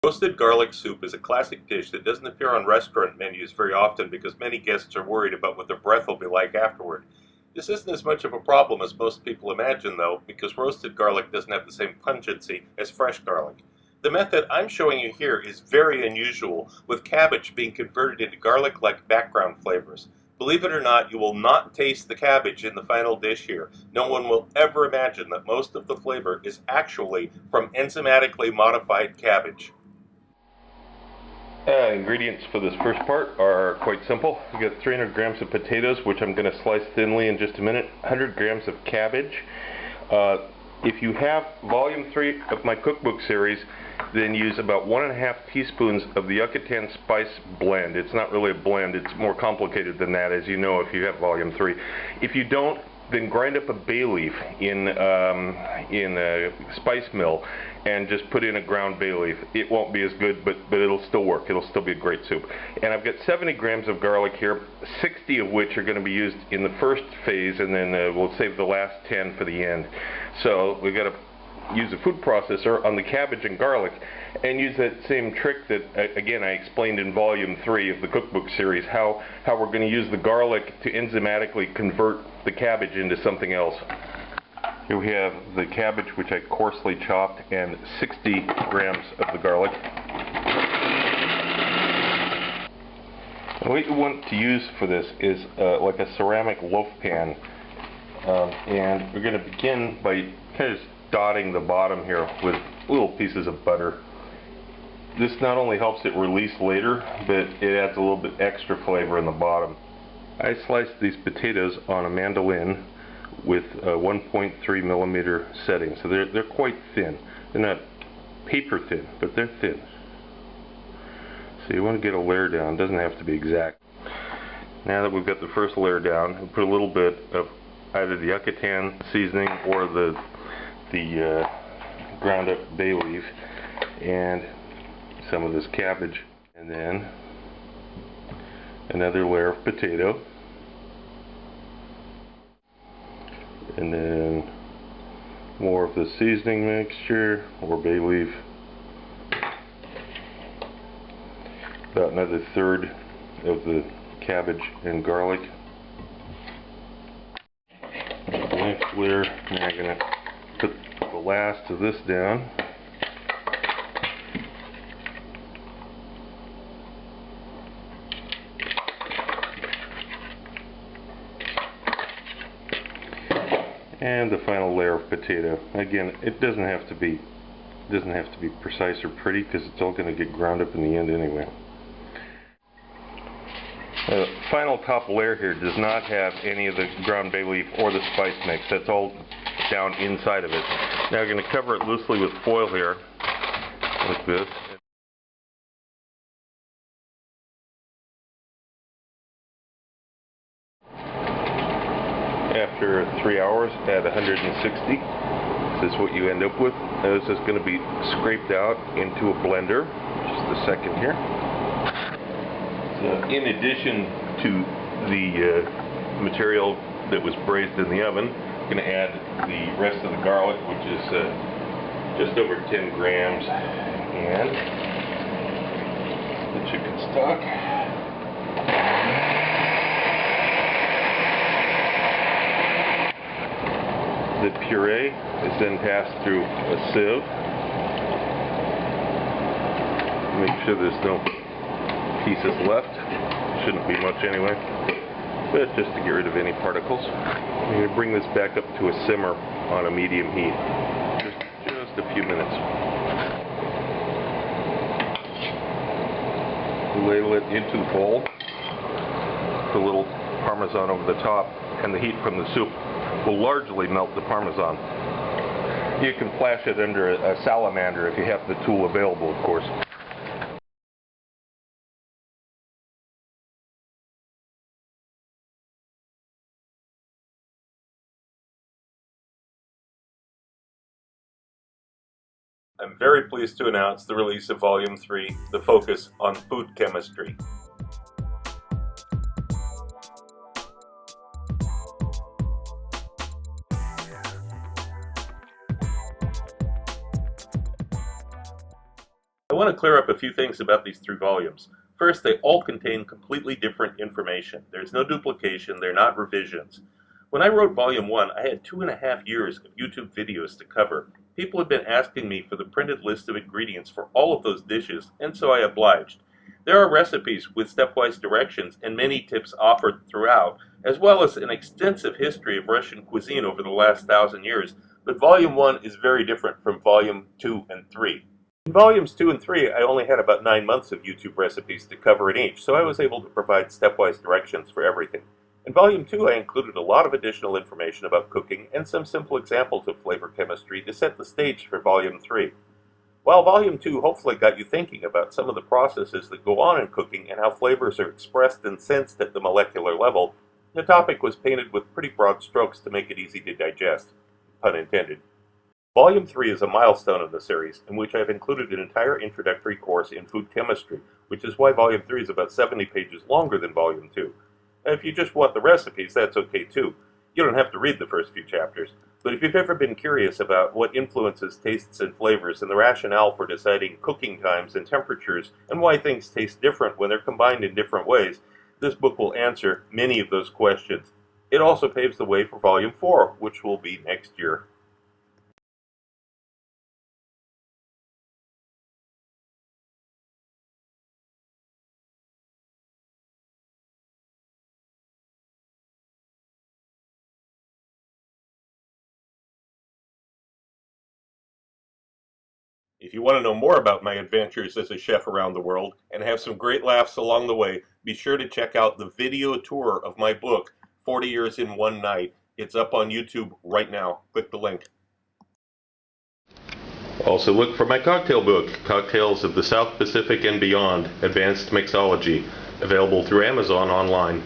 Roasted garlic soup is a classic dish that doesn't appear on restaurant menus very often because many guests are worried about what their breath will be like afterward. This isn't as much of a problem as most people imagine, though, because roasted garlic doesn't have the same pungency as fresh garlic. The method I'm showing you here is very unusual, with cabbage being converted into garlic-like background flavors. Believe it or not, you will not taste the cabbage in the final dish here. No one will ever imagine that most of the flavor is actually from enzymatically modified cabbage. Ingredients for this first part are quite simple. We've got 300 grams of potatoes, which I'm going to slice thinly in just a minute, 100 grams of cabbage. If you have volume 3 of my cookbook series, then use about 1.5 teaspoons of the Yucatan spice blend. It's not really a blend, it's more complicated than that, as you know if you have volume 3. If you don't, then grind up a bay leaf in a spice mill and just put in a ground bay leaf. It won't be as good, but it'll still work. It'll still be a great soup. And I've got 70 grams of garlic here, 60 of which are going to be used in the first phase, and then we'll save the last 10 for the end. So we've got to use a food processor on the cabbage and garlic and use that same trick that, again, I explained in volume 3 of the cookbook series, how we're going to use the garlic to enzymatically convert the cabbage into something else. Here we have the cabbage, which I coarsely chopped, and 60 grams of the garlic. And what you want to use for this is like a ceramic loaf pan, and we're going to begin by kind of dotting the bottom here with little pieces of butter. This not only helps it release later, but it adds a little bit extra flavor in the bottom. I sliced these potatoes on a mandolin with a 1.3 millimeter setting, so they're quite thin. They're not paper thin, but they're thin. So you want to get a layer down. It doesn't have to be exact. Now that we've got the first layer down, we'll put a little bit of either the Yucatan seasoning or the ground up bay leaf and some of this cabbage, and then another layer of potato, and then more of the seasoning mixture or bay leaf, about another third of the cabbage and garlic. The next layer, and I'm going to put the last of this down. And the final layer of potato. Again, it doesn't have to be precise or pretty, because it's all going to get ground up in the end anyway. The final top layer here does not have any of the ground bay leaf or the spice mix. That's all down inside of it. Now we're going to cover it loosely with foil here, like this. After 3 hours at 160, this is what you end up with. Now this is going to be scraped out into a blender. Just a second here. So in addition to the material that was braised in the oven, I'm going to add the rest of the garlic, which is just over 10 grams, and the chicken stock. The puree is then passed through a sieve. Make sure there's no pieces left. Shouldn't be much anyway, but just to get rid of any particles. I'm going to bring this back up to a simmer on a medium heat. Just a few minutes. Ladle it into the bowl. Put a little Parmesan over the top, and the heat from the soup will largely melt the Parmesan. You can flash it under a salamander if you have the tool available, of course. I'm very pleased to announce the release of Volume 3, The Focus on Food Chemistry. want to clear up a few things about these 3 volumes. First, they all contain completely different information. There's no duplication, they're not revisions. When I wrote Volume 1, I had 2.5 years of YouTube videos to cover. People had been asking me for the printed list of ingredients for all of those dishes, and so I obliged. There are recipes with stepwise directions and many tips offered throughout, as well as an extensive history of Russian cuisine over the last 1,000 years, but Volume 1 is very different from Volume 2 and 3. In Volumes 2 and 3, I only had about 9 months of YouTube recipes to cover in each, so I was able to provide stepwise directions for everything. In Volume 2, I included a lot of additional information about cooking and some simple examples of flavor chemistry to set the stage for Volume 3. While Volume 2 hopefully got you thinking about some of the processes that go on in cooking and how flavors are expressed and sensed at the molecular level, the topic was painted with pretty broad strokes to make it easy to digest, pun intended. Volume 3 is a milestone of the series, in which I have included an entire introductory course in food chemistry, which is why Volume 3 is about 70 pages longer than Volume 2. If you just want the recipes, that's okay too. You don't have to read the first few chapters, but if you've ever been curious about what influences tastes and flavors and the rationale for deciding cooking times and temperatures and why things taste different when they're combined in different ways, this book will answer many of those questions. It also paves the way for Volume 4, which will be next year. If you want to know more about my adventures as a chef around the world and have some great laughs along the way, be sure to check out the video tour of my book, 40 Years in One Night. It's up on YouTube right now. Click the link. Also look for my cocktail book, Cocktails of the South Pacific and Beyond, Advanced Mixology, available through Amazon online.